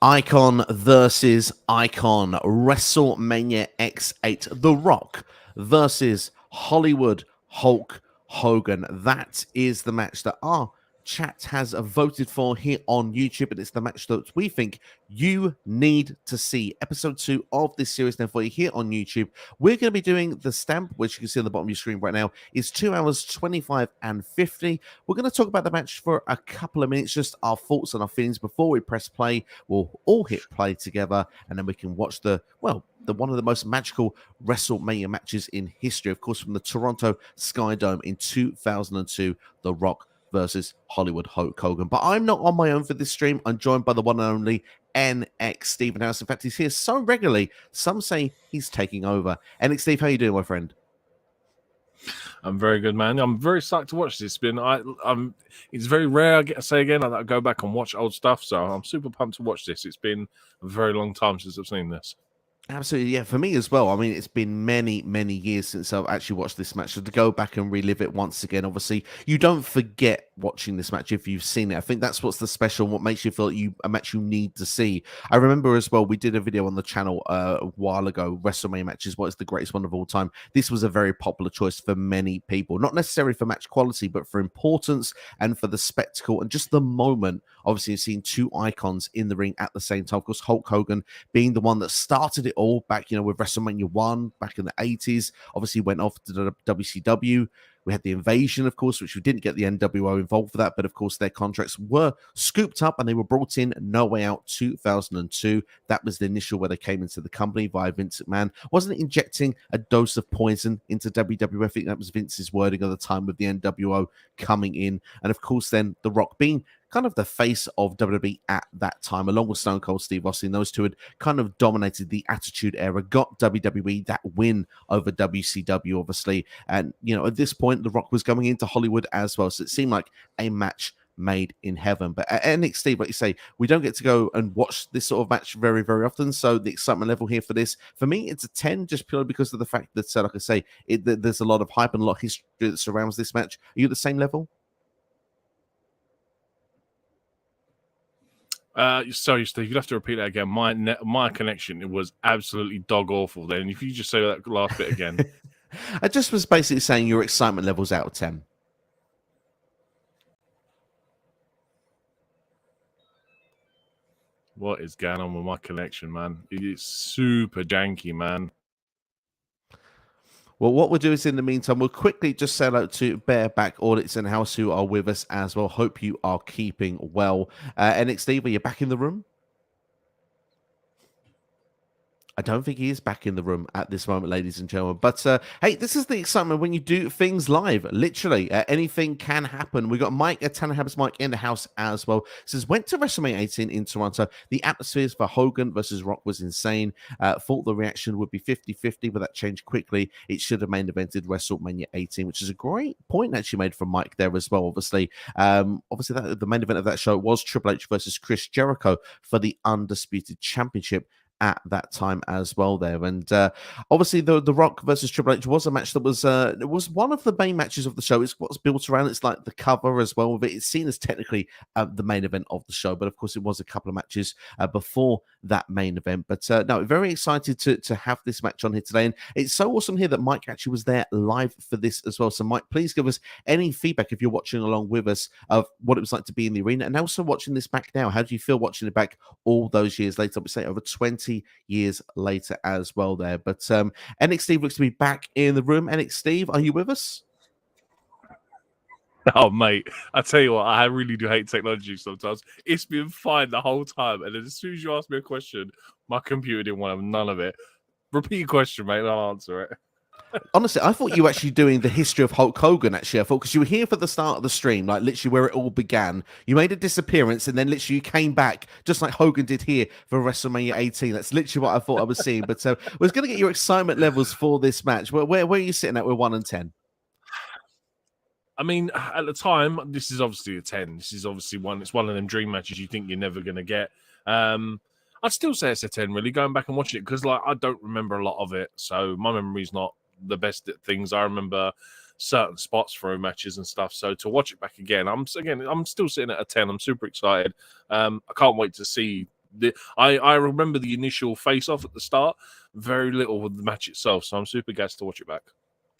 Icon versus Icon. WrestleMania X8. The Rock versus Hollywood Hulk Hogan. That is the match that our chat has voted for here on YouTube, and it's the match that we think you need to see. Episode 2 of this series now for you here on YouTube. We're going to be doing the stamp, which you can see on the bottom of your screen right now, is 2 hours 25 and 50. We're going to talk about the match for a couple of minutes, just our thoughts and our feelings before we press play. We'll all hit play together, and then we can watch the one of the most magical WrestleMania matches in history, of course, from the Toronto Sky Dome in 2002, The Rock versus Hollywood Hulk Hogan. But I'm not on my own for this stream. I'm joined by the one and only NXSteve. In fact, he's here so regularly, some say he's taking over. NXSteve, how you doing, my friend? I'm very good, man. I'm very psyched to watch this. It's very rare, I say again, I go back and watch old stuff, so I'm super pumped to watch this. It's been a very long time since I've seen this. Absolutely, yeah, for me as well. I mean, it's been many, many years since I've actually watched this match. So to go back and relive it once again, obviously, you don't forget watching this match if you've seen it. I think that's what's the special, what makes you feel a match you need to see. I remember as well, we did a video on the channel a while ago, WrestleMania matches, what is the greatest one of all time. This was a very popular choice for many people, not necessarily for match quality, but for importance and for the spectacle and just the moment. Obviously, you've seen two icons in the ring at the same time. Of course, Hulk Hogan being the one that started it all back, with WrestleMania 1 back in the 80s. Obviously, went off to the WCW. We had the Invasion, of course, which we didn't get the NWO involved for that. But, of course, their contracts were scooped up and they were brought in No Way Out 2002. That was the initial where they came into the company via Vince McMahon. Wasn't injecting a dose of poison into WWF. I think that was Vince's wording at the time with the NWO coming in. And, of course, then The Rock being kind of the face of WWE at that time, along with Stone Cold Steve Austin. Those two had kind of dominated the Attitude Era, got WWE that win over WCW, obviously. And, at this point, The Rock was going into Hollywood as well. So it seemed like a match made in heaven. But at NXT, like you say, we don't get to go and watch this sort of match very, very often. So the excitement level here for this, for me, it's a 10, just purely because of the fact that, like I say, there's a lot of hype and a lot of history that surrounds this match. Are you at the same level? Sorry, Steve, you'd have to repeat that again. My connection, it was absolutely dog awful then. If you just say that last bit again. I just was basically saying your excitement level's out of 10. What is going on with my connection, man? It is super janky, man. Well, what we'll do is, in the meantime, we'll quickly just say hello to Bareback Audits and House who are with us as well. Hope you are keeping well. NXT, are you back in the room? I don't think he is back in the room at this moment, ladies and gentlemen. But, hey, this is the excitement when you do things live. Literally, anything can happen. We got Mike, Tannenhab's Mike, in the house as well. It says, went to WrestleMania 18 in Toronto. The atmospheres for Hogan versus Rock was insane. Thought the reaction would be 50-50, but that changed quickly. It should have main evented WrestleMania 18, which is a great point actually made from Mike there as well, obviously. The main event of that show was Triple H versus Chris Jericho for the Undisputed Championship at that time as well there. And obviously the Rock versus Triple H was a match that was it was one of the main matches of the show. It's what's built around, it's like the cover as well. It's seen as technically the main event of the show, but of course it was a couple of matches before that main event. But no, very excited to have this match on here today. And it's so awesome here that Mike actually was there live for this as well. So Mike, please give us any feedback if you're watching along with us of what it was like to be in the arena and also watching this back now. How do you feel watching it back all those years later? I would say over 20 years later as well there. But NXSteve looks to be back in the room. NXSteve, are you with us? Oh, mate, I tell you what, I really do hate technology sometimes. It's been fine the whole time. And then as soon as you ask me a question, my computer didn't want to have none of it. Repeat your question, mate, and I'll answer it. Honestly, I thought you were actually doing the history of Hulk Hogan, actually. I thought, because you were here for the start of the stream, like literally where it all began. You made a disappearance and then literally you came back, just like Hogan did here for WrestleMania 18. That's literally what I thought I was seeing. But we're going to get your excitement levels for this match. Where are you sitting at with 1 and 10? I mean, at the time, this is obviously a 10. This is obviously it's one of them dream matches you think you're never going to get. I'd still say it's a 10, really, going back and watching it, because I don't remember a lot of it. So my memory's not the best at things. I remember certain spots from matches and stuff. So to watch it back again, I'm still sitting at a 10. I'm super excited. I can't wait to see I remember the initial face off at the start, very little with the match itself. So I'm super gassed to watch it back.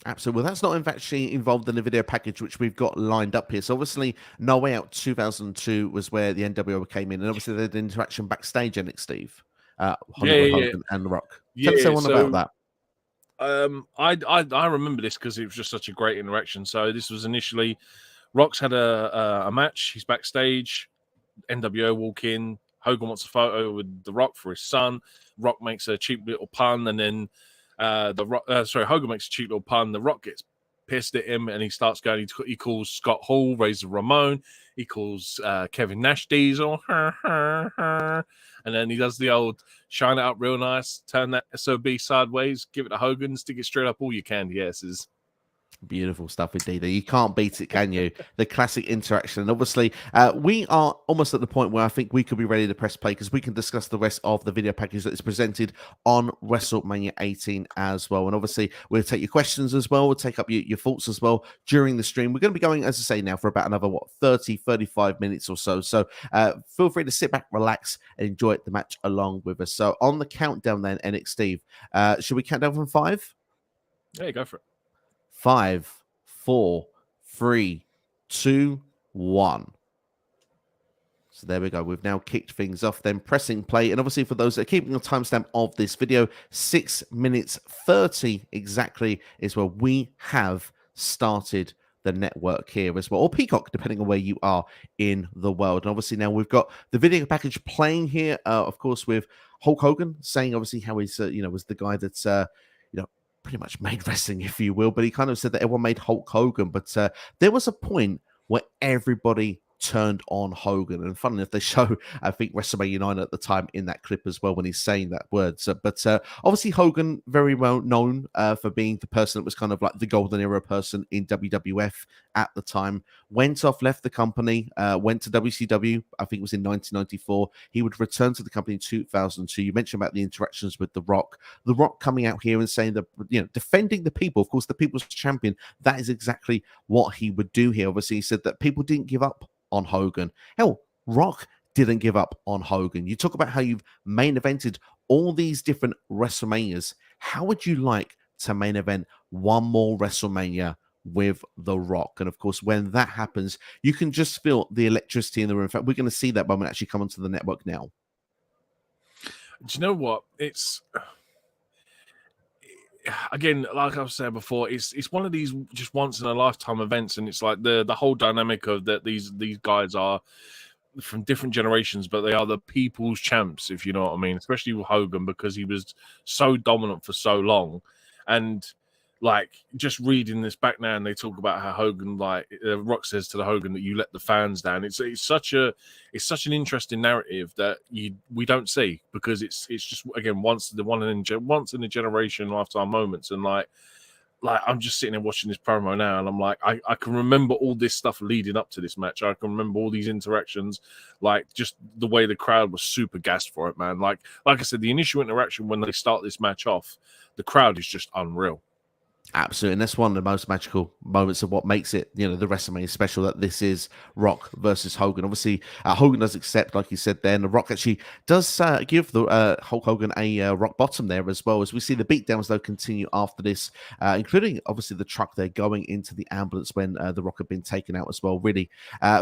Absolutely. Well, that's not actually involved in the video package, which we've got lined up here. So obviously, No Way Out 2002 was where the NWO came in, and obviously they had an interaction backstage, NXSteve, Hollywood Hogan and The Rock. Tell us everyone about that. I remember this because it was just such a great interaction. So this was initially Rock's had a match. He's backstage. NWO walk in. Hogan wants a photo with The Rock for his son. Rock makes a cheap little pun, and then Hogan makes a cheap little pun. The Rock gets pissed at him, and he starts going. He calls Scott Hall Razor Ramon. He calls Kevin Nash Diesel, and then he does the old shine it up real nice, turn that SOB sideways, give it to Hogan, stick it straight up all your candy asses. Beautiful stuff indeed. You can't beat it, can you? The classic interaction. And obviously, we are almost at the point where I think we could be ready to press play because we can discuss the rest of the video package that is presented on WrestleMania 18 as well. And obviously, we'll take your questions as well. We'll take up your thoughts as well during the stream. We're going to be going, as I say, now for about another, 35 minutes or so. So feel free to sit back, relax, and enjoy the match along with us. So on the countdown then, NXSteve, should we count down from 5? Yeah, go for it. 5, 4, 3, 2, 1. So there we go. We've now kicked things off, then pressing play. And obviously, for those that are keeping a timestamp of this video, 6 minutes 30 exactly is where we have started the network here as well, or Peacock, depending on where you are in the world. And obviously, now we've got the video package playing here, of course, with Hulk Hogan saying, obviously, how he's, was the guy that's, pretty much made wrestling, if you will, but he kind of said that everyone made Hulk Hogan, but there was a point where everybody turned on Hogan, and funny enough, they show, I think, WrestleMania 9 at the time in that clip as well when he's saying that word. So, but obviously Hogan, very well known for being the person that was kind of like the golden era person in WWF at the time, went off, left the company, went to WCW, I think it was in 1994. He would return to the company in 2002. You mentioned about the interactions with The Rock coming out here and saying that, defending the people, of course, the people's champion. That is exactly what he would do here. Obviously, he said that people didn't give up on Hogan. Hell, Rock didn't give up on Hogan. You talk about how you've main evented all these different WrestleManias. How would you like to main event one more WrestleMania with The Rock? And of course, when that happens, you can just feel the electricity in the room. In fact, we're going to see that moment actually come onto the network now. Do you know what? It's, again, like I was saying before, it's one of these just once in a lifetime events, and it's like the whole dynamic of that these guys are from different generations, but they are the people's champs, if you know what I mean. Especially with Hogan, because he was so dominant for so long, and like just reading this back now, and they talk about how Hogan, like Rock says to the Hogan that you let the fans down. It's such an interesting narrative that we don't see, because it's just, again, once in a generation lifetime moments. And like I'm just sitting there watching this promo now, and I'm like, I can remember all this stuff leading up to this match. I can remember all these interactions, like just the way the crowd was super gassed for it, man. Like I said, the initial interaction when they start this match off, the crowd is just unreal. Absolutely, and that's one of the most magical moments of what makes it, the WrestleMania special, that this is Rock versus Hogan. Obviously, Hogan does accept, like you said there, and The Rock actually does give the Hulk Hogan a rock bottom there as well, as we see the beatdowns, though, continue after this, including, obviously, the truck there going into the ambulance when The Rock had been taken out as well. Really,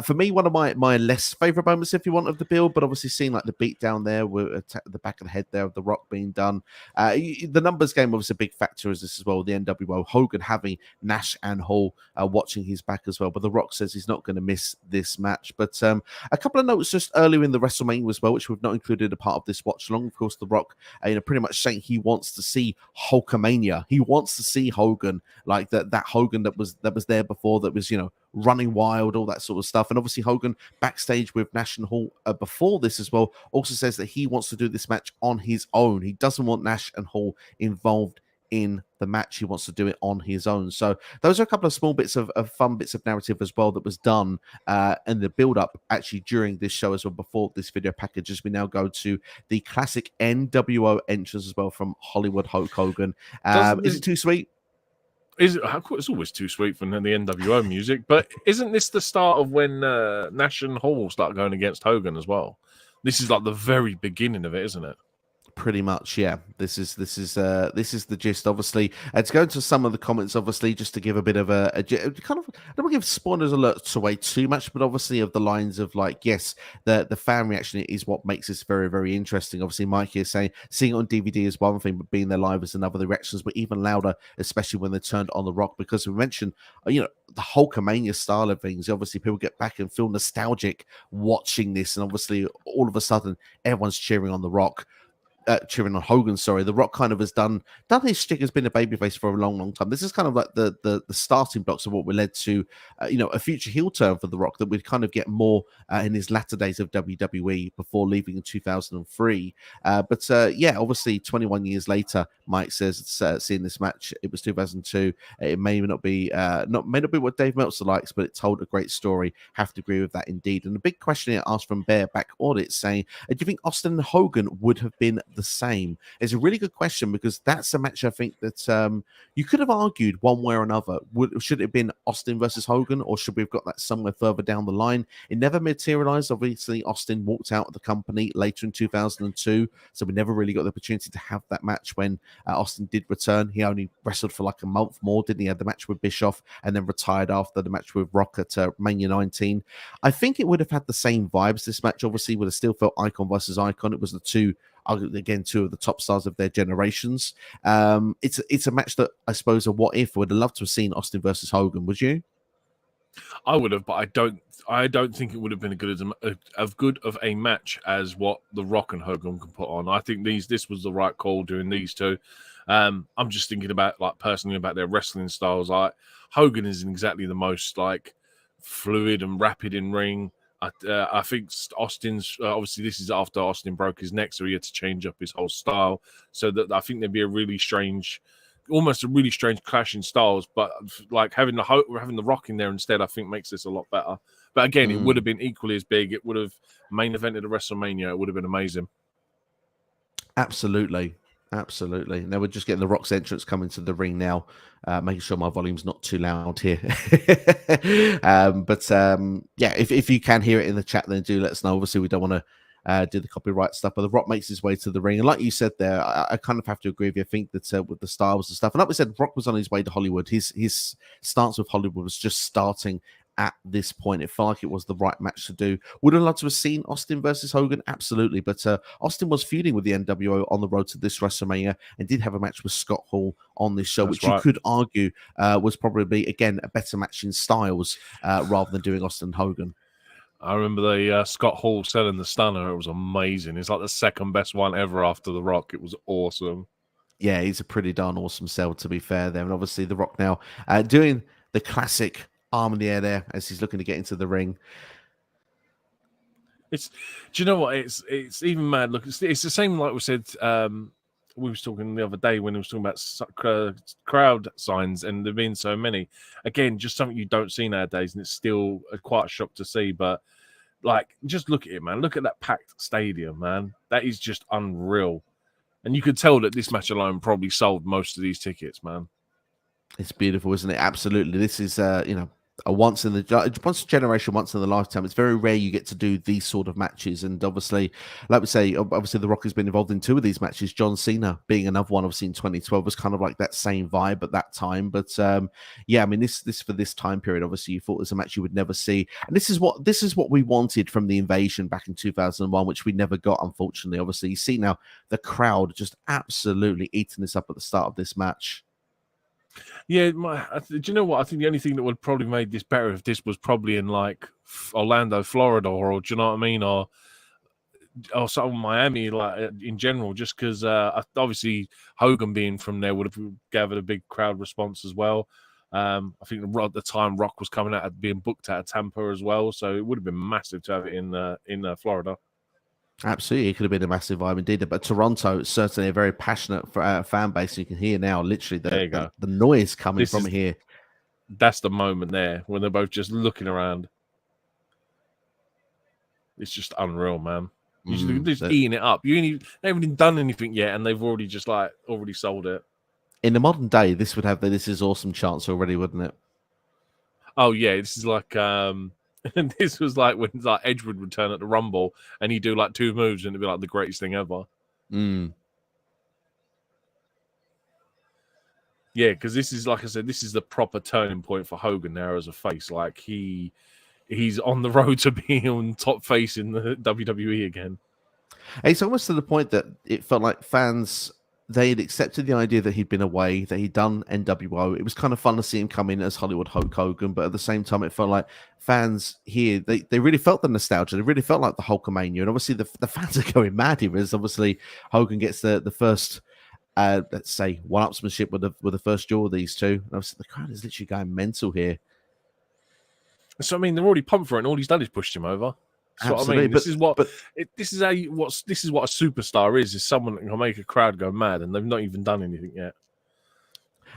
for me, one of my less favourite moments, if you want, of the build, but obviously seeing like the beatdown there with the back of the head there of The Rock being done. The numbers game was a big factor as this as well, the NWO. Hogan having Nash and Hall watching his back as well, but The Rock says he's not going to miss this match. But a couple of notes just earlier in the WrestleMania as well, which we've not included a part of this watch along. Of course, The Rock pretty much saying he wants to see Hulkamania. He wants to see Hogan, like that Hogan that was there before, that was running wild, all that sort of stuff. And obviously Hogan backstage with Nash and Hall before this as well also says that he wants to do this match on his own. He doesn't want Nash and Hall involved in the match. He wants to do it on his own. So those are a couple of small bits of fun bits of narrative as well that was done in the build-up actually during this show as well, before this video package, as we now go to the classic NWO entrance as well from Hollywood Hulk Hogan. Is it too sweet? It's always too sweet for the NWO music, but isn't this the start of when Nash and Hall start going against Hogan as well? This is like the very beginning of it, isn't it? Pretty much, yeah. This is the gist. Obviously, to go into some of the comments, obviously, just to give a bit of kind of, I don't want to give spoilers alerts away too much, but obviously of the lines of like, yes, the fan reaction is what makes this very, very interesting. Obviously, Mike here saying seeing it on DVD is one thing, but being there live is another. The reactions were even louder, especially when they turned on The Rock, because we mentioned, the Hulkamania style of things. Obviously, people get back and feel nostalgic watching this, and obviously, all of a sudden, everyone's cheering on The Rock. Cheering on Hogan, sorry. The Rock kind of has done his shtick, has been a babyface for a long, long time. This is kind of like the starting blocks of what we led to, a future heel turn for The Rock that we'd kind of get more in his latter days of WWE before leaving in 2003. Yeah, obviously 21 years later, Mike says seeing this match, it was 2002. It may not be what Dave Meltzer likes, but it told a great story. Have to agree with that indeed. And the big question here asked from Bareback Audit saying, do you think Austin and Hogan would have been the same? It's a really good question, because that's a match I think that you could have argued one way or another. Should it have been Austin versus Hogan, or should we have got that somewhere further down the line? It never materialized. Obviously, Austin walked out of the company later in 2002, so we never really got the opportunity to have that match when Austin did return. He only wrestled for like a month more, didn't he? Had the match with Bischoff and then retired after the match with Rock at Mania 19. I think it would have had the same vibes. This match obviously would have still felt icon versus icon. It was the two of the top stars of their generations. It's a match that I suppose a what if. Would have loved to have seen Austin versus Hogan. Would you? I would have, but I don't think it would have been as good of a match as what The Rock and Hogan can put on. I think this was the right call doing these two. I'm just thinking about personally about their wrestling styles. Like Hogan isn't exactly the most fluid and rapid in ring. I think Austin's obviously this is after Austin broke his neck, so he had to change up his whole style. So that I think there'd be almost a really strange clash in styles. But having the Rock in there instead, I think makes this a lot better. But again, it would have been equally as big. It would have main evented a WrestleMania. It would have been amazing. Absolutely. Now we're just getting the Rock's entrance coming to the ring now, making sure my volume's not too loud here. Yeah, if you can hear it in the chat, then do let us know. Obviously, we don't want to do the copyright stuff, but the Rock makes his way to the ring, and like you said there, I kind of have to agree with you. I think that with the styles and stuff, and like we said, Rock was on his way to Hollywood. His stance with Hollywood was just starting at this point. It felt like it was the right match to do. Would have loved to have seen Austin versus Hogan, absolutely, but Austin was feuding with the NWO on the road to this WrestleMania and did have a match with Scott Hall on this show. That's which right. You could argue was probably, again, a better match in styles rather than doing Austin and Hogan. I remember the Scott Hall selling the stunner. It was amazing. It's like the second best one ever after The Rock. It was awesome. Yeah, he's a pretty darn awesome sell, to be fair there. And obviously The Rock now doing the classic arm in the air there as he's looking to get into the ring. Do you know what? It's even mad. Look, it's the same like we said. We was talking the other day when we was talking about crowd signs, and there've been so many. Again, just something you don't see nowadays, and it's still quite a shock to see. But just look at it, man. Look at that packed stadium, man. That is just unreal. And you could tell that this match alone probably sold most of these tickets, man. It's beautiful, isn't it? Absolutely. This is, a once in a generation, once in a lifetime. It's very rare you get to do these sort of matches, and obviously, like we say, obviously The Rock has been involved in two of these matches. John Cena being another one, obviously in 2012 was kind of like that same vibe at that time. But yeah, I mean, this for this time period, obviously you thought it was a match you would never see, and this is what we wanted from the Invasion back in 2001, which we never got, unfortunately. Obviously, you see now the crowd just absolutely eating this up at the start of this match. Yeah, do you know what? I think the only thing that would probably made this better if this was probably in Orlando, Florida, or do you know what I mean, or something Miami, in general, just because obviously Hogan being from there would have gathered a big crowd response as well. I think at the time Rock was coming out being booked out of Tampa as well, so it would have been massive to have it in Florida. Absolutely, it could have been a massive vibe indeed. But Toronto is certainly a very passionate fan base. You can hear now, literally, the noise coming from here. That's the moment there when they're both just looking around. It's just unreal, man. You're just eating it up. They haven't even done anything yet, and they've already already sold it. In the modern day, this would have the "This Is Awesome" chance already, wouldn't it? Oh yeah, this is like And this was like when like Edge would return at the Rumble and he'd do like 2 moves and it'd be like the greatest thing ever. Yeah, because this is, like I said, this is the proper turning point for Hogan now as a face. Like he's on the road to being on top face in the WWE again. It's almost to the point that it felt like fans, they had accepted the idea that he'd been away, that he'd done NWO. It was kind of fun to see him come in as Hollywood Hulk Hogan, but at the same time, it felt like fans here, they really felt the nostalgia. They really felt like the Hulkamania. And obviously, the fans are going mad here as obviously Hogan gets the first, let's say, one-upsmanship with the first duel of these two. And obviously, the crowd is literally going mental here. So I mean, they're already pumped for it, and all he's done is pushed him over. That's Absolutely, what I mean. This is what a superstar is someone that can make a crowd go mad, and they've not even done anything yet.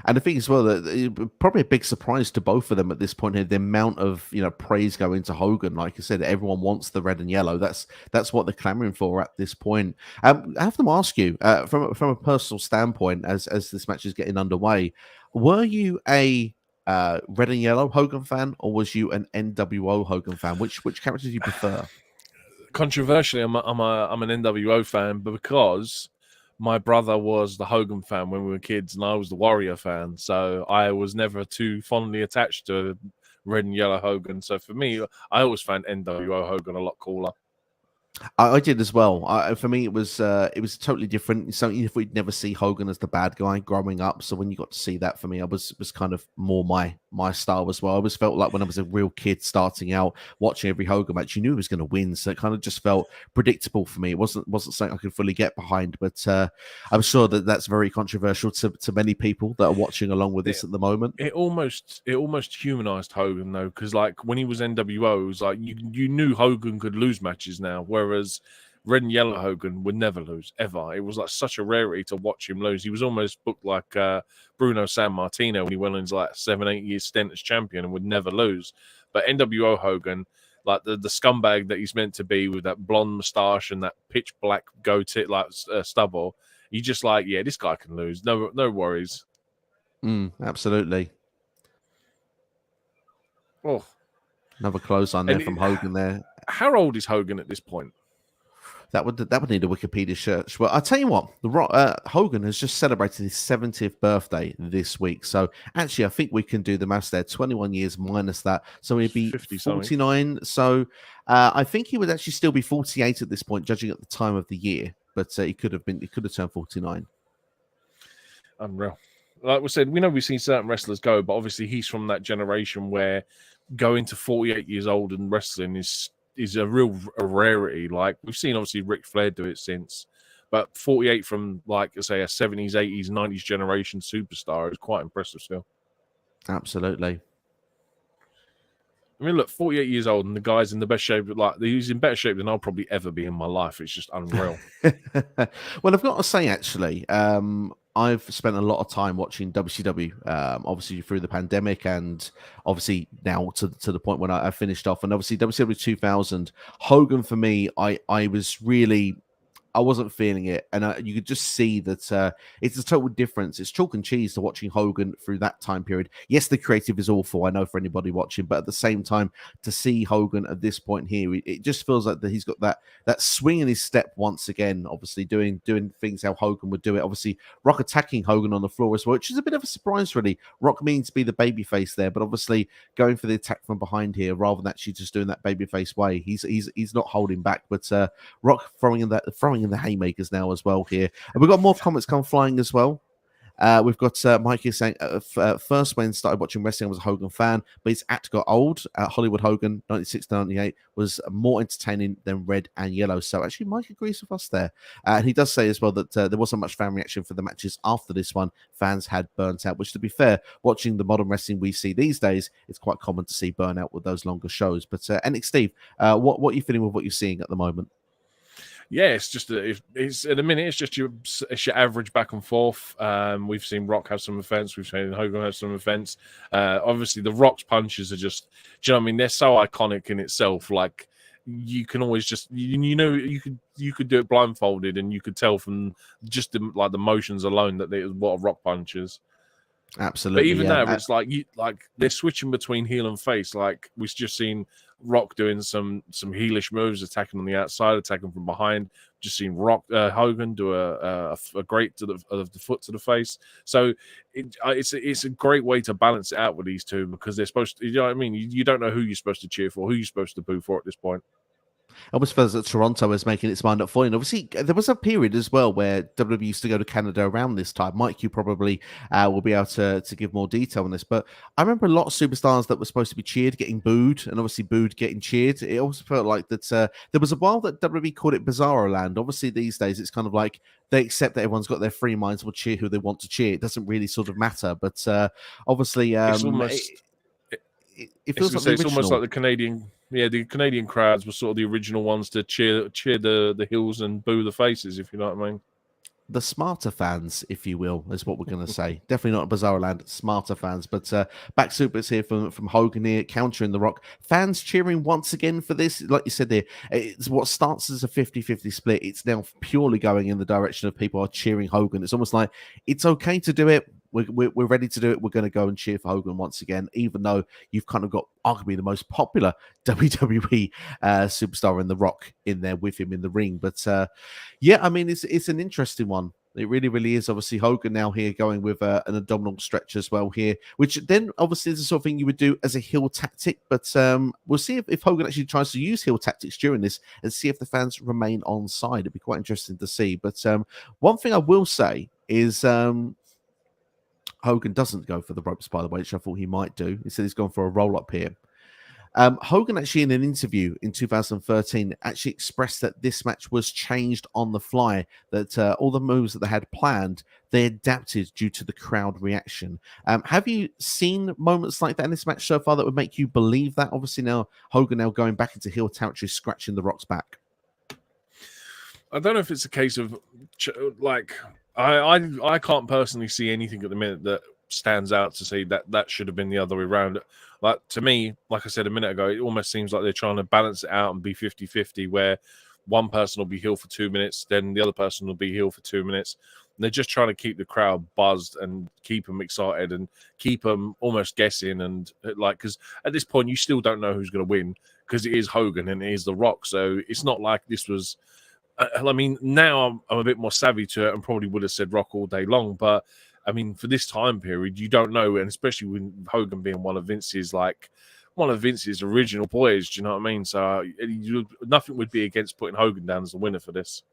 And the thing as well, that probably a big surprise to both of them at this point here, the amount of praise going to Hogan. Like I said, everyone wants the red and yellow. That's what they're clamoring for at this point. I have to ask you, from a personal standpoint, as this match is getting underway, were you a red and yellow Hogan fan, or was you an NWO Hogan fan? Which character do you prefer? Controversially, I'm an NWO fan, but because my brother was the Hogan fan when we were kids, and I was the Warrior fan, so I was never too fondly attached to red and yellow Hogan. So for me, I always found NWO Hogan a lot cooler. I did as well. For me, it was totally different. Something if we'd never see Hogan as the bad guy growing up. So when you got to see that, for me, I was kind of more my style as well. I always felt like when I was a real kid starting out watching every Hogan match, you knew he was going to win. So it kind of just felt predictable for me. It wasn't something I could fully get behind. But I'm sure that's very controversial to many people that are watching along with this at the moment. It almost humanized Hogan though, because like when he was NWO, it was like you knew Hogan could lose matches now, whereas red and yellow Hogan would never lose ever. It was like such a rarity to watch him lose. He was almost booked like Bruno Sammartino when he went on his like 7-8 year stint as champion and would never lose. But NWO Hogan, like the scumbag that he's meant to be with that blonde mustache and that pitch black goatee like stubble, you just like, yeah, this guy can lose. No worries. Absolutely. Oh, another close on there from Hogan there. How old is Hogan at this point? That would need a Wikipedia search. Well, I'll tell you what, Hogan has just celebrated his 70th birthday this week. So actually, I think we can do the maths there. 21 years minus that. So he'd be 49. So I think he would actually still be 48 at this point, judging at the time of the year. But he could have turned 49. Unreal. Like we said, we know we've seen certain wrestlers go, but obviously he's from that generation where going to 48 years old and wrestling is a real rarity. Like we've seen obviously Ric Flair do it since, but 48 from like say a 70s, 80s, 90s generation superstar is quite impressive still. Absolutely. I mean, look, 48 years old and the guy's in the best shape. Like he's in better shape than I'll probably ever be in my life. It's just unreal. Well, I've got to say, actually, I've spent a lot of time watching WCW, obviously through the pandemic, and obviously now to the point when I finished off. And obviously WCW 2000, Hogan for me, I was really. I wasn't feeling it, and you could just see that it's a total difference. It's chalk and cheese to watching Hogan through that time period. Yes, the creative is awful, I know, for anybody watching, but at the same time, to see Hogan at this point here, it just feels like that he's got that swing in his step once again. Obviously, doing things how Hogan would do it. Obviously, Rock attacking Hogan on the floor as well, which is a bit of a surprise, really. Rock means to be the babyface there, but obviously going for the attack from behind here rather than actually just doing that babyface way. He's not holding back, but Rock throwing in the haymakers now as well here. And we've got more comments come flying as well. We've got Mike here saying, first when started watching wrestling, I was a Hogan fan, but his act got old. Hollywood Hogan, 96 to 98, was more entertaining than red and yellow. So actually, Mike agrees with us there. And he does say as well that there wasn't much fan reaction for the matches after this one. Fans had burnt out, which to be fair, watching the modern wrestling we see these days, it's quite common to see burnout with those longer shows. But NXSteve, what are you feeling with what you're seeing at the moment? Yeah, it's just it's at the minute it's just your average back and forth. We've seen Rock have some offense, we've seen Hogan have some offense. Obviously, the Rock's punches are just, do you know what I mean? They're so iconic in itself. Like you can always just you could do it blindfolded, and you could tell from just the motions alone that it was what a Rock punches. Absolutely. But even Yeah. now, it's like they're switching between heel and face. Like we've just seen Rock doing some heelish moves, attacking on the outside, attacking from behind. Just seen Hogan do a great of the foot to the face. So it's a great way to balance it out with these two, because they're supposed to. You know what I mean? You don't know who you're supposed to cheer for, who you're supposed to boo for at this point. Almost feels that Toronto is making its mind up for it. And obviously, there was a period as well where WWE used to go to Canada around this time. Mike, you probably will be able to give more detail on this. But I remember a lot of superstars that were supposed to be cheered getting booed, and obviously booed getting cheered. It also felt like that there was a while that WWE called it Bizarro Land. Obviously, these days it's kind of like they accept that everyone's got their free minds, will cheer who they want to cheer. It doesn't really sort of matter. But obviously, It's almost. it feels like the it's almost original. like the Canadian crowds were sort of the original ones to cheer the heels and boo the faces, if you know what I mean. The smarter fans, if you will, is what we're going to say. Definitely not Bizarro Land, smarter fans. But back supers here from Hogan here, countering The Rock. Fans cheering once again for this. Like you said there, it's what starts as a 50-50 split. It's now purely going in the direction of people are cheering Hogan. It's almost like it's okay to do it. We're ready to do it. We're going to go and cheer for Hogan once again, even though you've kind of got arguably the most popular WWE superstar in The Rock in there with him in the ring. But yeah, I mean, it's an interesting one. It really, really is. Obviously, Hogan now here going with an abdominal stretch as well here, which then obviously is the sort of thing you would do as a heel tactic. But we'll see if Hogan actually tries to use heel tactics during this and see if the fans remain on side. It'd be quite interesting to see. But one thing I will say is Hogan doesn't go for the ropes, by the way, which I thought he might do. He said he's gone for a roll-up here. Hogan actually in an interview in 2013 actually expressed that this match was changed on the fly, that all the moves that they had planned, they adapted due to the crowd reaction. Have you seen moments like that in this match so far that would make you believe that? Obviously now Hogan now going back into heel territory, scratching The Rock's back. I don't know if it's a case of like I can't personally see anything at the minute that stands out to say that should have been the other way around. Like to me, like I said a minute ago, it almost seems like they're trying to balance it out and be 50-50, where one person will be heel for 2 minutes, then the other person will be heel for 2 minutes. And they're just trying to keep the crowd buzzed and keep them excited and keep them almost guessing. And like, because at this point, you still don't know who's going to win, because it is Hogan and it is The Rock. So it's not like this was. I mean, now I'm a bit more savvy to it and probably would have said Rock all day long. But I mean, for this time period, you don't know, and especially with Hogan being one of Vince's original boys. Do you know what I mean? So nothing would be against putting Hogan down as the winner for this.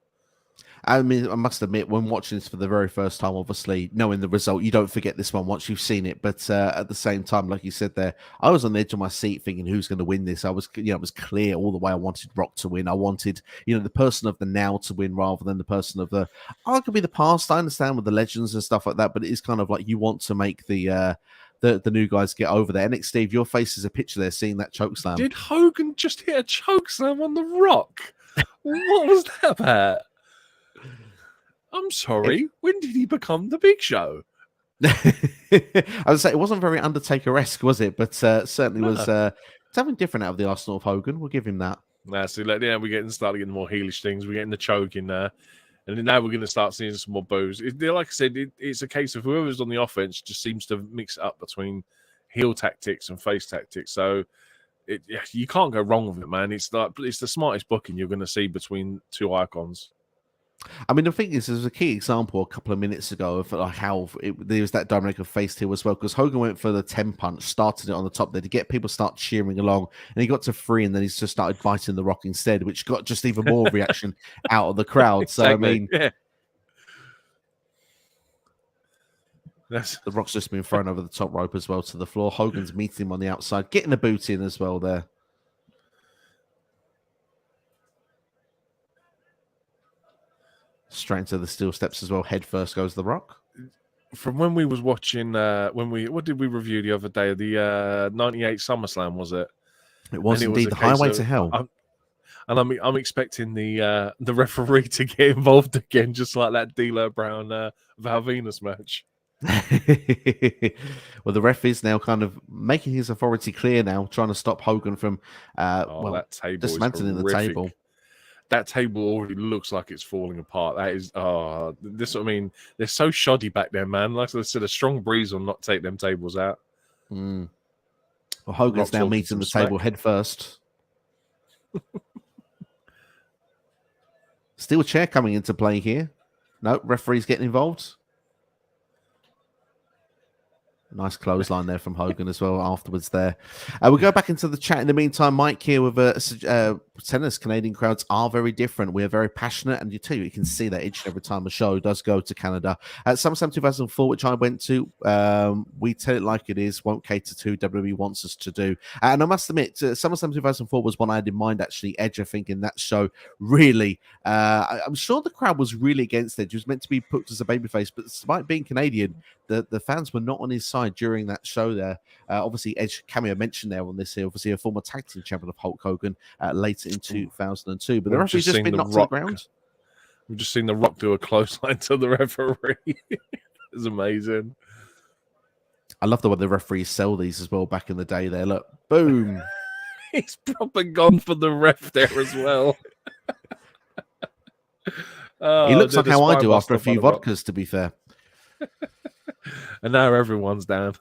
I mean, I must admit, when watching this for the very first time, obviously knowing the result, you don't forget this one once you've seen it. But at the same time, like you said there, I was on the edge of my seat thinking, who's going to win this? I was, it was clear all the way. I wanted Rock to win. I wanted, the person of the now to win rather than the person of the arguably the past. I understand with the legends and stuff like that, but it is kind of like you want to make the new guys get over there. NXSteve, your face is a picture there, seeing that chokeslam. Did Hogan just hit a chokeslam on The Rock? What was that about? I'm sorry. When did he become the Big Show? I would say it wasn't very Undertaker-esque, was it? But certainly was something different out of the arsenal of Hogan. We'll give him that. So we're starting getting more heelish things. We're getting the choke in there. And now we're going to start seeing some more boos. Like I said, it's a case of whoever's on the offense just seems to mix it up between heel tactics and face tactics. So you can't go wrong with it, man. It's the smartest booking you're going to see between two icons. I mean, the thing is, there's a key example a couple of minutes ago of like how there was that dynamic of face heel as well, because Hogan went for the 10 punch, started it on the top there to get people start cheering along, and he got to 3, and then he just started biting The Rock instead, which got just even more reaction out of the crowd. So, exactly. I mean, The Rock's just been thrown over the top rope as well to the floor. Hogan's meeting him on the outside, getting a boot in as well there. Straight into the steel steps as well. Head first goes The Rock. From when we was watching, what did we review the other day? The 98 SummerSlam, was it? It was indeed the Highway to Hell. I'm expecting the referee to get involved again, just like that D'Lo Brown Val Venus match. Well, the ref is now kind of making his authority clear now, trying to stop Hogan from that table dismantling the table. that table already looks like it's falling apart. That is, this is what I mean. They're so shoddy back there, man. Like I said, a strong breeze will not take them tables out. Well, Hogan's Rock's now talking meeting some the smack. table head first. Steel chair coming into play here. No, referee's getting involved. Nice clothesline there from Hogan as well afterwards there. We'll go back into the chat in the meantime. Mike here with tennis. Canadian crowds are very different. We are very passionate, and you can see that each and every time a show does go to Canada. At SummerSlam 2004, which I went to, we tell it like it is, won't cater to WWE wants us to do. And I must admit, SummerSlam 2004 was one I had in mind, actually. Edge, I think, in that show, really, I'm sure the crowd was really against Edge. He was meant to be put as a babyface, but despite being Canadian, the fans were not on his side during that show there. Obviously, Edge cameo mentioned there on this here, obviously a former tag team champion of Hulk Hogan later in 2002. But the referee's just been knocked to the ground. We've just seen The Rock do a clothesline to the referee. It's amazing. I love the way the referees sell these as well back in the day there. Look, boom. He's probably gone for the ref there as well. He looks like how I do after a few vodkas, to be fair. And now everyone's down.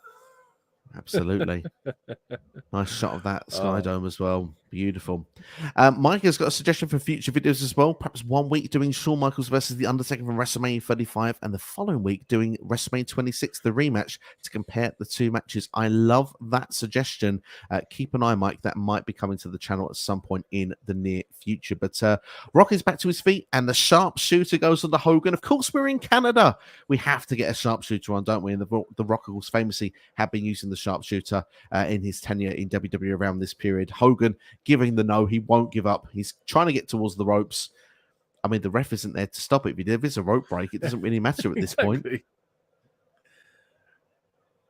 Absolutely. Nice shot of that Sky Dome as well. Beautiful. Mike has got a suggestion for future videos as well. Perhaps 1 week doing Shawn Michaels versus The Undertaker from WrestleMania 35, and the following week doing WrestleMania 26, the rematch, to compare the two matches. I love that suggestion. Keep an eye, Mike. That might be coming to the channel at some point in the near future. But Rock is back to his feet, and the sharpshooter goes on to Hogan. Of course, we're in Canada. We have to get a sharpshooter on, don't we? And the Rock, of course, famously have been using the sharpshooter in his tenure in WWE around this period. Hogan giving the no. He won't give up. He's trying to get towards the ropes. I mean, the ref isn't there to stop it. If there is a rope break, it doesn't really matter at this point.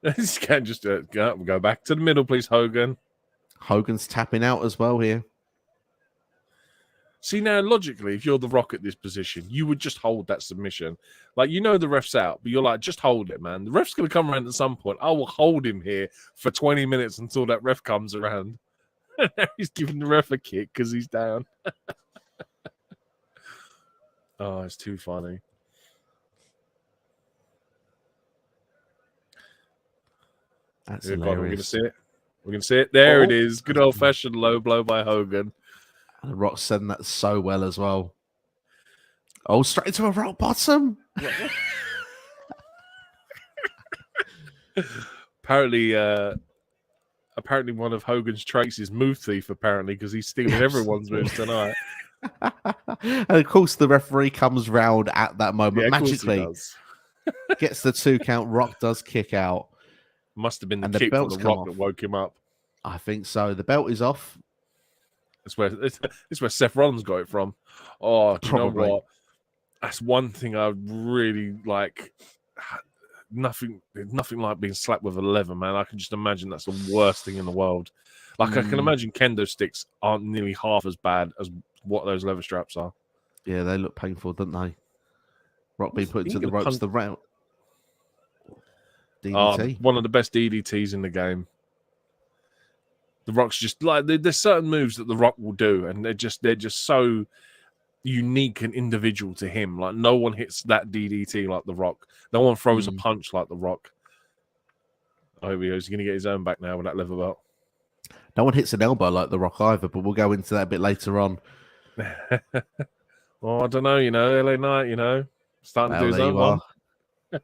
This can't just go back to the middle, please, Hogan. Hogan's tapping out as well here. See, now, logically, if you're The Rock at this position, you would just hold that submission. Like, you know the ref's out, but you're like, just hold it, man. The ref's going to come around at some point. I will hold him here for 20 minutes until that ref comes around. He's giving the ref a kick because he's down. Oh, it's too funny. That's We're hilarious. going to see it. We're going to see it. There it is. Good old-fashioned low blow by Hogan. And the Rock's setting that so well as well. Oh, straight into a rock bottom. Apparently one of Hogan's traits is move thief, apparently, because he's stealing everyone's moves tonight. And of course, the referee comes round at that moment, magically. Gets the 2 count. Rock does kick out. Must have been the kick from the Rock that woke him up. I think so. The belt is off. That's where Seth Rollins got it from. Oh, do you know what? That's one thing I really like. Nothing like being slapped with a lever, man. I can just imagine that's the worst thing in the world. Like, I can imagine kendo sticks aren't nearly half as bad as what those leather straps are. Yeah, they look painful, don't they? Rock being put into the ropes, the route. DDT. One of the best DDTs in the game. The Rock's just like, there's certain moves that the Rock will do, and they're just so unique and individual to him. Like, no one hits that DDT like the Rock. No one throws a punch like the Rock. Oh, here he goes. He's going to get his own back now with that leather belt. No one hits an elbow like the Rock either, but we'll go into that a bit later on. Oh, I don't know, LA Knight, starting to do his own one. Of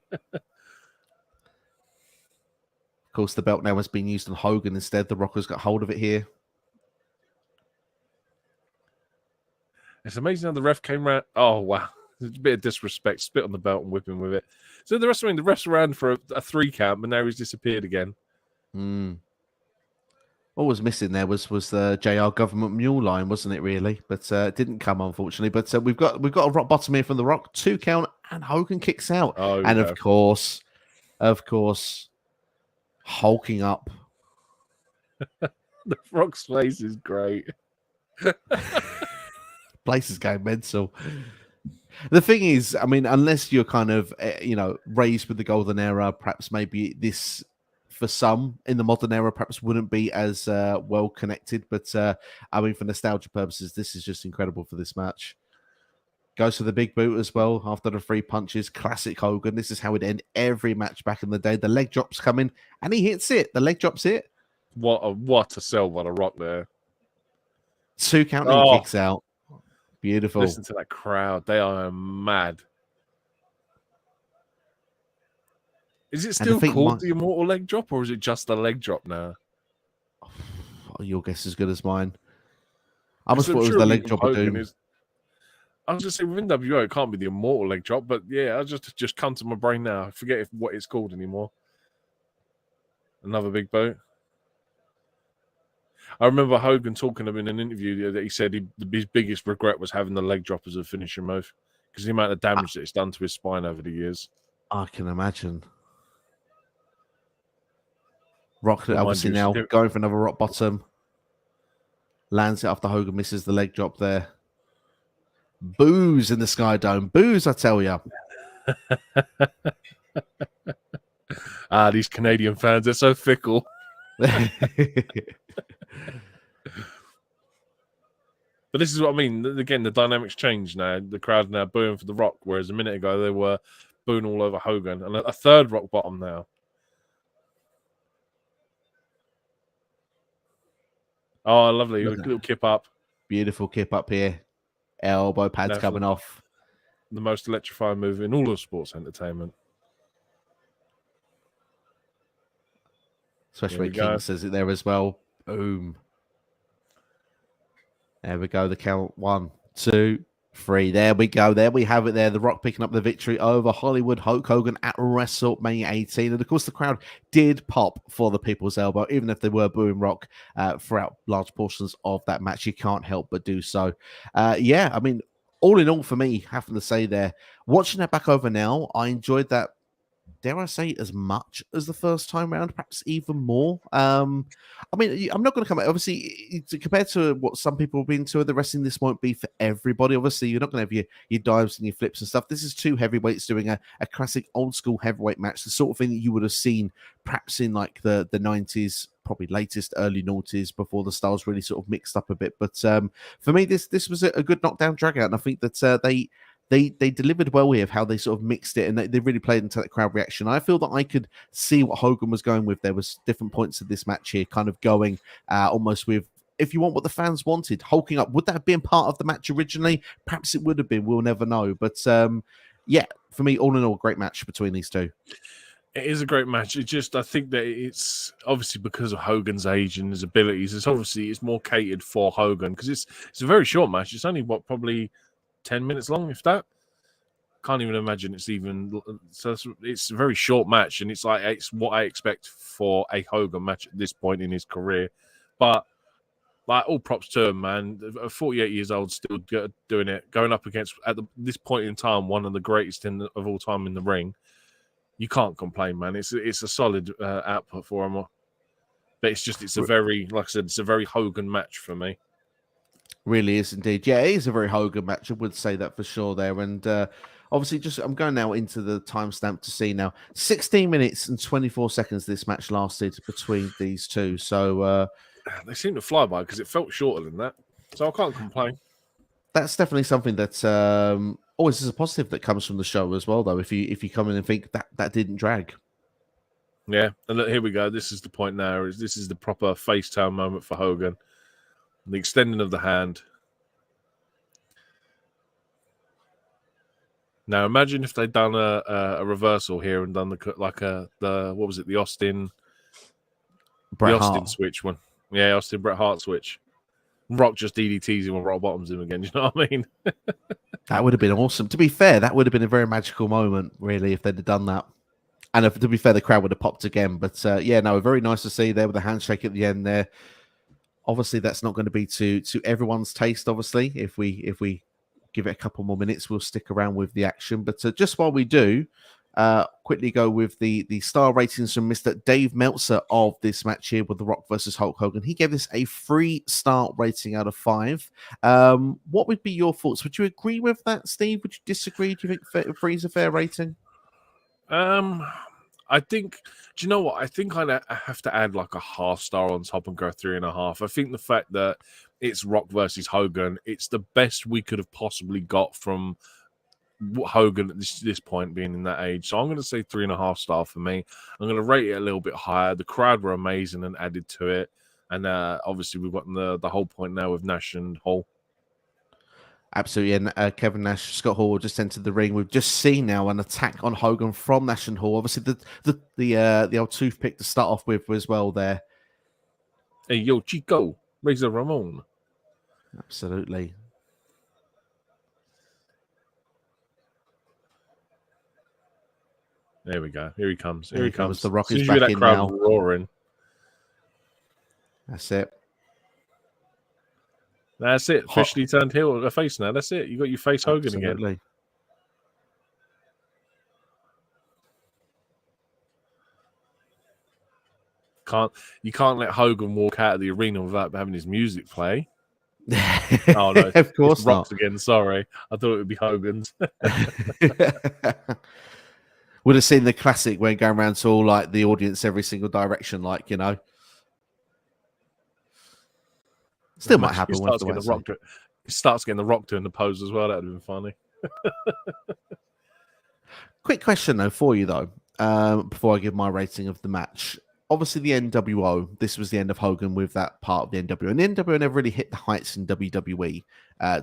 course, the belt now has been used on Hogan instead. The Rock has got hold of it here. It's amazing how the ref came around. Oh, wow. It's a bit of disrespect. Spit on the belt and whip him with it. So the ref's around for a 3 count, but now he's disappeared again. What was missing there was the JR government mule line, wasn't it, really? But it didn't come, unfortunately. But we've got a rock bottom here from the Rock. 2 count, and Hogan kicks out. Oh, and of course, hulking up. The Rock's face is great. Place is going mental. The thing is, I mean, unless you're kind of, raised with the golden era, perhaps maybe this for some in the modern era perhaps wouldn't be as well connected. But I mean, for nostalgia purposes, this is just incredible for this match. Goes for the big boot as well after the 3 punches. Classic Hogan. This is how it'd end every match back in the day. The leg drops come in and he hits it. The leg drops it. What a sell by the Rock there. 2 counting kicks out. Beautiful. Listen to that crowd. They are mad. Is it still called the Immortal Leg Drop, or is it just the leg drop now? Oh, your guess is as good as mine. I must thought it was the leg drop of Doom. I was just saying, with NWO, it can't be the Immortal Leg Drop, but yeah, I just come to my brain now. I forget what it's called anymore. Another big boat. I remember Hogan talking to him in an interview that he said his biggest regret was having the leg drop as a finishing move because the amount of damage that it's done to his spine over the years. I can imagine. Rock obviously now going for another rock bottom. Lands it after Hogan misses the leg drop there. Boos in the Sky Dome. Boos, I tell you. These Canadian fans, they're so fickle. But this is what I mean. Again, the dynamics change now. The crowd now booing for the Rock, whereas a minute ago they were booing all over Hogan. And a third rock bottom now. Oh, lovely. Little kip up. Beautiful kip up here. Elbow pads coming off. The most electrifying move in all of sports entertainment. Especially when King says it there as well. Boom. There we go. The count. 1, 2, 3. There we go. There we have it there. The Rock picking up the victory over Hollywood Hulk Hogan at WrestleMania 18. And of course, the crowd did pop for the People's Elbow, even if they were booing Rock throughout large portions of that match. You can't help but do so. Yeah, I mean, all in all, for me, having to say there, watching that back over now, I enjoyed that, dare I say, as much as the first time round, perhaps even more. I mean, I'm not going to come out. Obviously, compared to what some people have been to the wrestling, this won't be for everybody. Obviously, you're not going to have your dives and your flips and stuff. This is 2 heavyweights doing a classic old school heavyweight match, the sort of thing that you would have seen perhaps in like the 90s, probably latest early noughties, before the styles really sort of mixed up a bit. But for me, this was a good knockdown drag out, and I think that they delivered well with how they sort of mixed it, and they really played into that crowd reaction. I feel that I could see what Hogan was going with. There was different points of this match here kind of going almost with, if you want what the fans wanted, hulking up. Would that have been part of the match originally? Perhaps it would have been. We'll never know. But yeah, for me, all in all, great match between these two. It is a great match. I think that it's obviously because of Hogan's age and his abilities. It's more catered for Hogan because it's a very short match. It's only probably 10 minutes long, if that. Can't even imagine it's even. So it's a very short match, and it's what I expect for a Hogan match at this point in his career. But like, all props to him, man. 48 years old, still doing it, going up against at this point in time one of the greatest of all time in the ring. You can't complain, man. It's a solid output for him. But it's a very, like I said, it's a very Hogan match for me. Really is indeed. Yeah, it is a very Hogan match. I would say that for sure there. And obviously, I'm going now into the timestamp to see now. 16 minutes and 24 seconds this match lasted between these two. So they seem to fly by because it felt shorter than that. So I can't complain. That's definitely something that always is a positive that comes from the show as well, though. If you come in and think that didn't drag. Yeah, and look, here we go. This is the point now. This is the proper face turn moment for Hogan. The extending of the hand. Now imagine if they'd done a reversal here and done the what was it, the Austin switch one. Yeah, Austin Bret Hart switch. Rock just DDTs him and rock bottoms him again. You know what I mean? That would have been awesome. To be fair, that would have been a very magical moment, really, if they'd have done that. And to be fair, the crowd would have popped again. But yeah, no, very nice to see there with the handshake at the end there. Obviously, that's not going to be to everyone's taste. Obviously, if we give it a couple more minutes, we'll stick around with the action. But just while we do, quickly go with the star ratings from Mr. Dave Meltzer of this match here with The Rock versus Hulk Hogan. He gave this a 3-star rating out of 5. What would be your thoughts? Would you agree with that, Steve? Would you disagree? Do you think 3 is a fair rating? I think, do you know what? I think I have to add like a half star on top and go 3.5. I think the fact that it's Rock versus Hogan, it's the best we could have possibly got from Hogan at this point, being in that age. So I'm going to say 3.5 star for me. I'm going to rate it a little bit higher. The crowd were amazing and added to it. And obviously we've got the whole point now with Nash and Hall. Absolutely, and Kevin Nash, Scott Hall just entered the ring. We've just seen now an attack on Hogan from Nash and Hall. Obviously, the old toothpick to start off with as well there. Hey, yo, Chico, Razor Ramon. Absolutely. There we go. Here he comes. Here he comes. The Rock is back that in crowd now. Roaring. That's it. That's it. Officially turned heel a face now. That's it. You got your face Hogan again. You can't let Hogan walk out of the arena without having his music play. Oh no, of course Rock's not. Again. Sorry, I thought it would be Hogan's. Would have seen the classic when going around to all like the audience every single direction, like, you know. Still might happen. He starts getting the Rock doing the pose as well. That would have been funny. Quick question though for you though, before I give my rating of the match. Obviously, the NWO, this was the end of Hogan with that part of the NWO. And the NWO never really hit the heights in WWE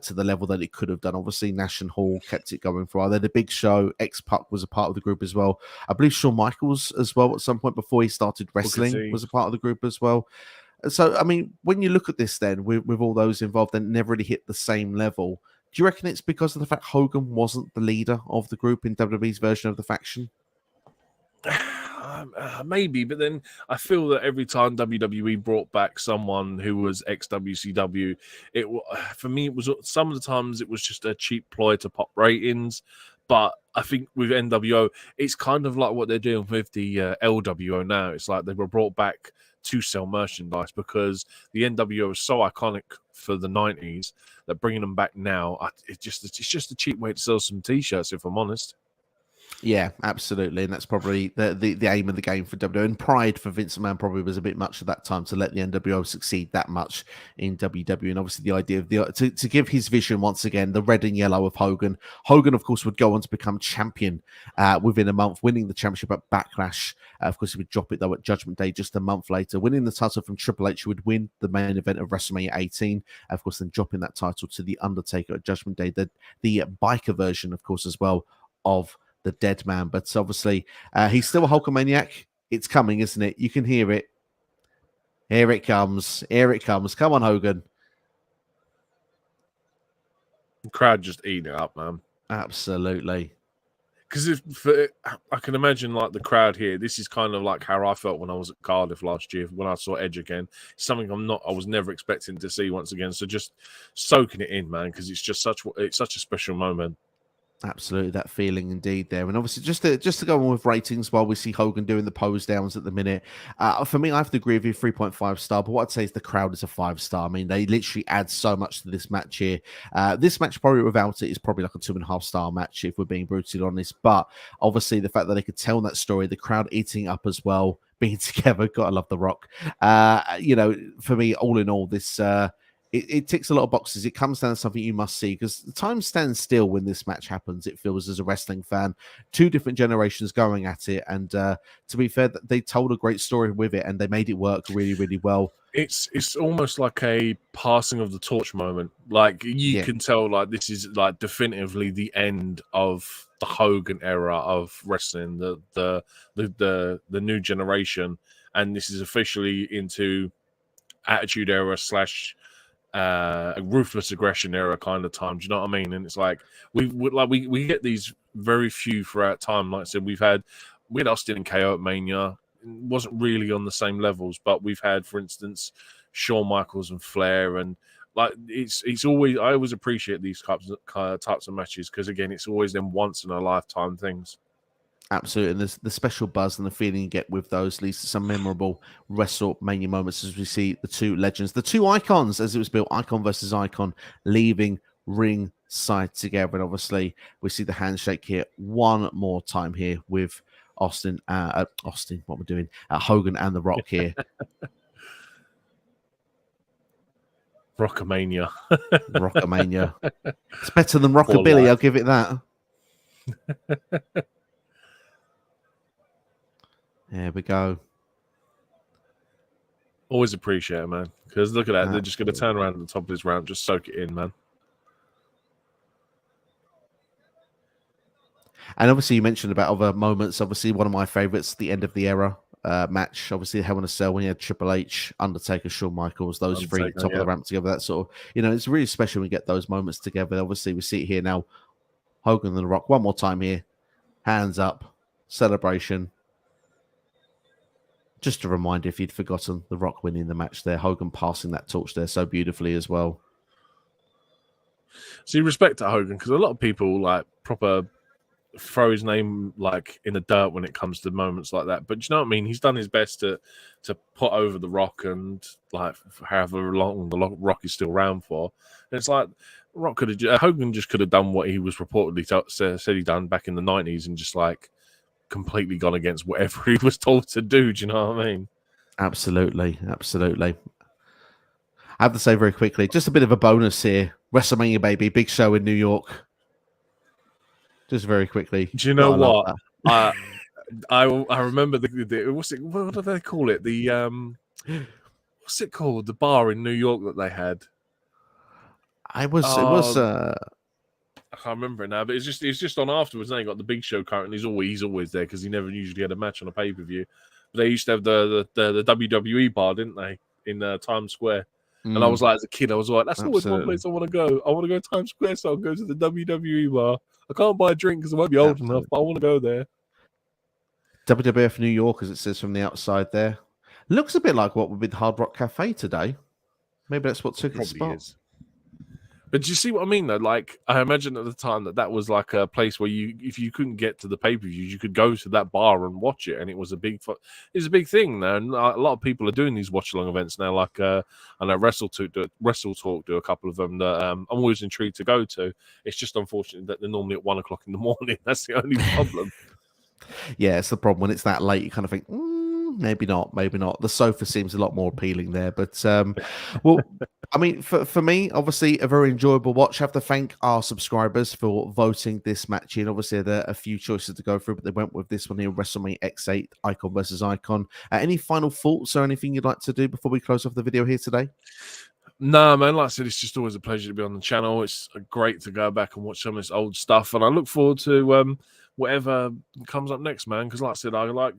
to the level that it could have done. Obviously, Nash and Hall kept it going for a while. They had a big show. X-Pac was a part of the group as well. I believe Shawn Michaels as well at some point before he started wrestling was a part of the group as well. So, I mean, when you look at this then, with all those involved, and never really hit the same level, do you reckon it's because of the fact Hogan wasn't the leader of the group in WWE's version of the faction? Maybe, but then I feel that every time WWE brought back someone who was ex-WCW, for me, it was some of the times it was just a cheap ploy to pop ratings. But I think with NWO, it's kind of like what they're doing with the LWO now. It's like they were brought back to sell merchandise because the NWO was so iconic for the 90s that bringing them back now, it's just a cheap way to sell some T-shirts, if I'm honest. Yeah, absolutely, and that's probably the aim of the game for WWE. And pride for Vince McMahon probably was a bit much at that time to let the NWO succeed that much in WWE. And obviously, the idea of to give his vision once again, the red and yellow of Hogan. Hogan, of course, would go on to become champion within a month, winning the championship at Backlash. Of course, he would drop it though at Judgment Day just a month later, winning the title from Triple H. Who would win the main event of WrestleMania 18. Of course, then dropping that title to the Undertaker at Judgment Day. The biker version, of course, as well of the dead man. But obviously he's still a Hulkamaniac. It's coming, isn't it? You can hear it. Here it comes. Come on, Hogan. The crowd just eating it up, man. Absolutely. Because I can imagine like the crowd here, this is kind of like how I felt when I was at Cardiff last year when I saw Edge again. Something I was never expecting to see once again. So just soaking it in, man, because it's such a special moment. Absolutely, that feeling indeed there. And obviously, just to go on with ratings while we see Hogan doing the pose downs at the minute, for me, I have to agree with you, 3.5 star. But what I'd say is the crowd is a 5 star. I mean, they literally add so much to this match here. This match, probably without it, is probably like a 2.5 star match, if we're being brutally honest. But obviously, the fact that they could tell that story, the crowd eating up as well, being together, gotta love The Rock. For me, all in all, this. It ticks a lot of boxes. It comes down to something you must see because the time stands still when this match happens. It feels as a wrestling fan, 2 different generations going at it. And to be fair, they told a great story with it and they made it work really, really well. It's almost like a passing of the torch moment. Like you can tell, like this is like definitively the end of the Hogan era of wrestling, the new generation, and this is officially into Attitude Era / a ruthless aggression era kind of time. Do you know what I mean? And it's like we get these very few throughout time. Like I said, we had Austin and KO at Mania. It wasn't really on the same levels, but we've had, for instance, Shawn Michaels and Flair, and like it's always, I always appreciate these types of matches because again, it's always them once in a lifetime things. Absolutely, and there's the special buzz and the feeling you get with those leads to some memorable WrestleMania moments as we see the 2 legends, the 2 icons, as it was built, icon versus icon, leaving ringside together. And obviously, we see the handshake here one more time here with Austin, what we're doing, Hogan and The Rock here. Rockamania. Rockamania. It's better than Rockabilly, I'll give it that. There we go. Always appreciate it, man. Because look at that. They're just going to turn around at the top of this round, just soak it in, man. And obviously, you mentioned about other moments. Obviously, one of my favorites, the end of the era match. Obviously, Hell in a Cell when you had Triple H, Undertaker, Shawn Michaels, those three top of the ramp together. That sort of, it's really special when we get those moments together. Obviously, we see it here now. Hogan and The Rock. One more time here. Hands up. Celebration. Just a reminder, if you'd forgotten, The Rock winning the match there. Hogan passing that torch there so beautifully as well. See, respect to Hogan, because a lot of people like proper throw his name like in the dirt when it comes to moments like that. But you know what I mean? He's done his best to put over The Rock, and like however long the Rock is still around for. And it's like Rock Hogan just could have done what he was reportedly said he done back in the 90s, and just like completely gone against whatever he was told to do. Do you know what I mean? Absolutely. I have to say very quickly, just a bit of a bonus here. WrestleMania, baby, big show in New York. Just very quickly. Do you know what? I remember what do they call it? What's it called? The bar in New York that they had. It was I can't remember it now, but it's just on afterwards. Now you got the Big Show currently. He's always there because he never usually had a match on a pay-per-view. But they used to have the WWE bar, didn't they, in Times Square? And I was like, as a kid, I was like, that's always one place I want to go. I want to go to Times Square, so I'll go to the WWE bar. I can't buy a drink because I won't be old enough, but I want to go there. WWF New York, as it says from the outside there. Looks a bit like what would be the Hard Rock Cafe today. Maybe that's what took its spot. But do you see what I mean, though? Like, I imagine at the time that was like a place where if you couldn't get to the pay-per-views, you could go to that bar and watch it, and it was a big thing there. And a lot of people are doing these watch-along events now. Like, I know Wrestle Talk do a couple of them that I'm always intrigued to go to. It's just unfortunate that they're normally at 1 o'clock in the morning. That's the only problem. Yeah, it's the problem. When it's that late, you kind of think, maybe not. The sofa seems a lot more appealing there. But, well, I mean, for me, obviously, a very enjoyable watch. I have to thank our subscribers for voting this match in. Obviously, there are a few choices to go through, but they went with this one here, WrestleMania X8, Icon versus Icon. Any final thoughts or anything you'd like to do before we close off the video here today? No, man, like I said, it's just always a pleasure to be on the channel. It's great to go back and watch some of this old stuff, and I look forward to whatever comes up next, man. Because like I said, do you know what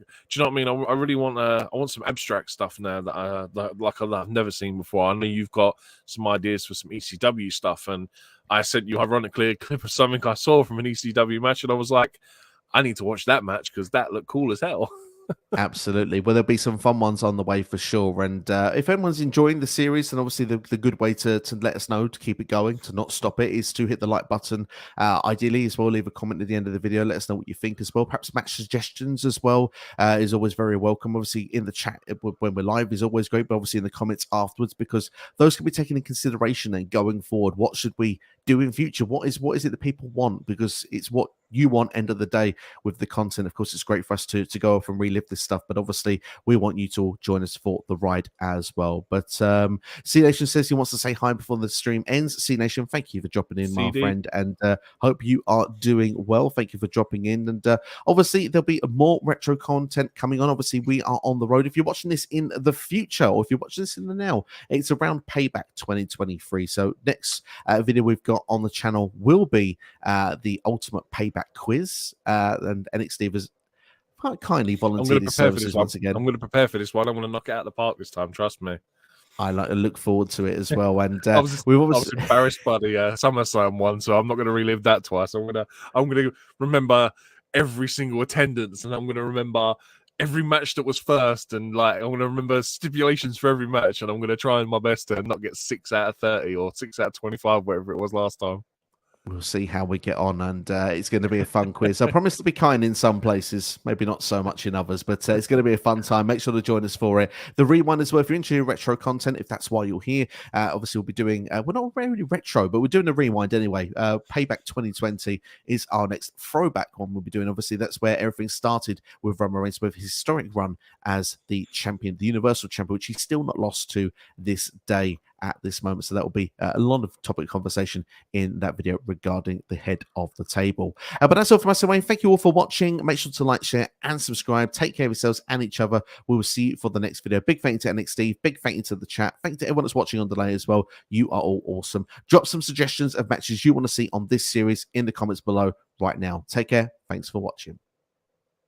I mean? I really want I want some abstract stuff now that I've never seen before. I know you've got some ideas for some ECW stuff, and I sent you ironically a clip of something I saw from an ECW match, and I was like, I need to watch that match because that looked cool as hell. Absolutely. Well, there'll be some fun ones on the way for sure. And if anyone's enjoying the series, then obviously the good way to let us know, to keep it going, to not stop it, is to hit the like button. Ideally as well, leave a comment at the end of the video. Let us know what you think as well. Perhaps match suggestions as well is always very welcome. Obviously in the chat when we're live is always great, but obviously in the comments afterwards, because those can be taken in consideration and going forward. What should we do in future? What is it that people want? Because it's what you want end of the day with the content. Of course, it's great for us to go off and relive this stuff, but obviously we want you to join us for the ride as well. But C Nation says he wants to say hi before the stream ends. C Nation, thank you for dropping in, my friend, and hope you are doing well. Thank you for dropping in. And obviously there'll be more retro content coming on. Obviously we are on the road. If you're watching this in the future, or if you're watching this in the now, it's around Payback 2023. So next video we've got on the channel will be the Ultimate Payback quiz, and NXSteve has quite kindly volunteered his services once again. I'm going to prepare for this one. I'm going to knock it out of the park this time. Trust me. I look forward to it as well. And I was embarrassed by the SummerSlam one, so I'm not going to relive that twice. I'm going to remember every single attendance, and I'm going to remember every match that was first, and like I'm going to remember stipulations for every match, and I'm going to try my best to not get 6 out of 30 or 6 out of 25, whatever it was last time. We'll see how we get on, and it's going to be a fun quiz. I promise to be kind in some places, maybe not so much in others, but it's going to be a fun time. Make sure to join us for it. The rewind as well, if you're into retro content, if that's why you're here. Obviously, we'll be doing, we're not really retro, but we're doing a rewind anyway. Payback 2020 is our next throwback one we'll be doing. Obviously, that's where everything started with Roman Reigns, with his historic run as the champion, the Universal Champion, which he's still not lost to this day at this moment. So that will be a lot of topic of conversation in that video regarding the head of the table. But that's all from us, Wayne. Thank you all for watching. Make sure to like, share, and subscribe. Take care of yourselves and each other. We will see you for the next video. Big thank you to NXSteve. Big thank you to the chat. Thank you to everyone that's watching on delay as well. You are all awesome. Drop some suggestions of matches you want to see on this series in the comments below right now. Take care. Thanks for watching.